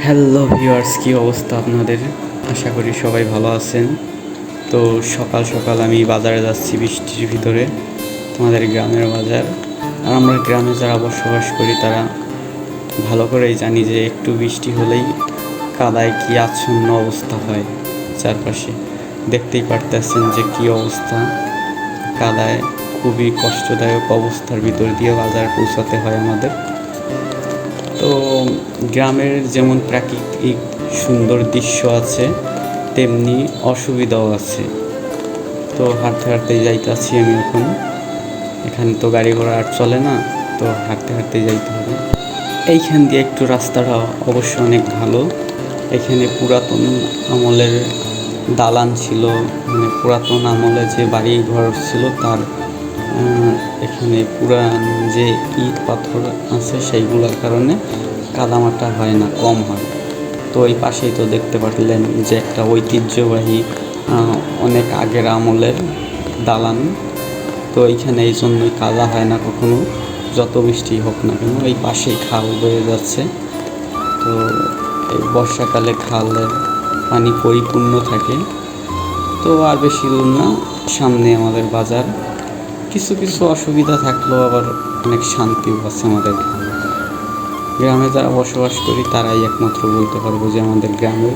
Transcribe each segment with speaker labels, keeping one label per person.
Speaker 1: Hello viewers, কী অবস্থা আপনাদের? আশা করি সবাই ভালো আছেন। তো সকাল সকাল আমি বাজারে যাচ্ছি বৃষ্টির ভিতরে, আমাদের গ্রামের বাজার। আর আমরা গ্রামে যারা বসবাস করি তারা ভালো করেই জানি যে একটু বৃষ্টি হলেই কাদায় কী আচ্ছন্ন অবস্থা হয় চারপাশে। দেখতেই পারতেছেন যে কী অবস্থা, কাদায় খুবই কষ্টদায়ক অবস্থার ভিতর দিয়ে বাজার পৌঁছাতে হয় আমাদের। তো গ্রামের যেমন প্রাকৃতিক সুন্দর দৃশ্য আছে, তেমনি অসুবিধাও আছে। তো হাঁটতে হাঁটতে যাইতেছি আমি এখন। এখানে তো গাড়ি ঘোড়া আর চলে না, তো হাঁটতে হাঁটতে যাইতে হবে। এইখান দিয়ে একটু রাস্তাটা অবশ্য অনেক ভালো। এখানে পুরাতন আমলের দালান ছিল, মানে পুরাতন আমলে যে বাড়ি ঘর ছিল তার এখানে পুরান যে ইট পাথর আছে সেইগুলোর কারণে কাদামাটা হয় না, কম হয়। তো এই পাশেই তো দেখতে পারলেন যে একটা ঐতিহ্যবাহী অনেক আগের আমলের দালান। তো এইখানে এই জন্যই কাদা হয় না কখনো, যত বৃষ্টি হোক না কেন। এই পাশেই খাল বয়ে যাচ্ছে, তো এই বর্ষাকালে খালের পানি পরিপূর্ণ থাকে। তো আর বেশি দূর না, সামনে আমাদের বাজার। কিছু কিছু অসুবিধা থাকলেও আবার অনেক শান্তিও আছে আমাদের গ্রামে। যারা বসবাস করি তারাই একমাত্র বলতে পারবো যে আমাদের গ্রামের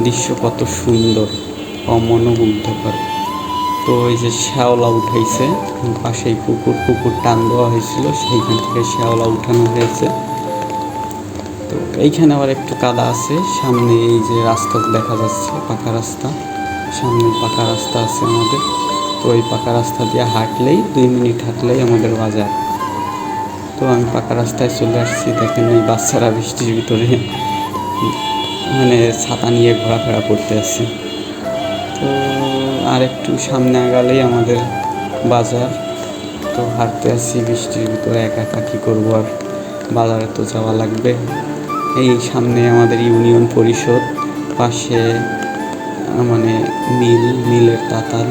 Speaker 1: দৃশ্য কত সুন্দর, অমনোমুগ্ধকর। তো এই যে শ্যাওলা উঠাইছে পাশেই পুকুর টান দেওয়া হয়েছিল, সেইখান থেকে শ্যাওলা উঠানো হয়েছে। তো এইখানে আবার একটু কাদা আছে, সামনে এই যে রাস্তা দেখা যাচ্ছে পাকা রাস্তা, সামনে পাকা রাস্তা আছে আমাদের। তো ওই পাকা রাস্তা দিয়ে হাঁটলেই 2 মিনিট হাঁটলেই আমাদের বাজার। তো আমি পাকা রাস্তায় চলে আসছি। দেখেন এই বাচ্চারা বৃষ্টির ভিতরে মানে ছাতা নিয়ে ঘোরাফেরা করতে আসছে। তো আর একটু সামনে আগালেই আমাদের বাজার। তো হাঁটতে আসছি বৃষ্টির ভিতরে, একা একা কী করবো আর, বাজারে তো যাওয়া লাগবে। এই সামনে আমাদের ইউনিয়ন পরিষদ, পাশে মানে মিলের তাতাল।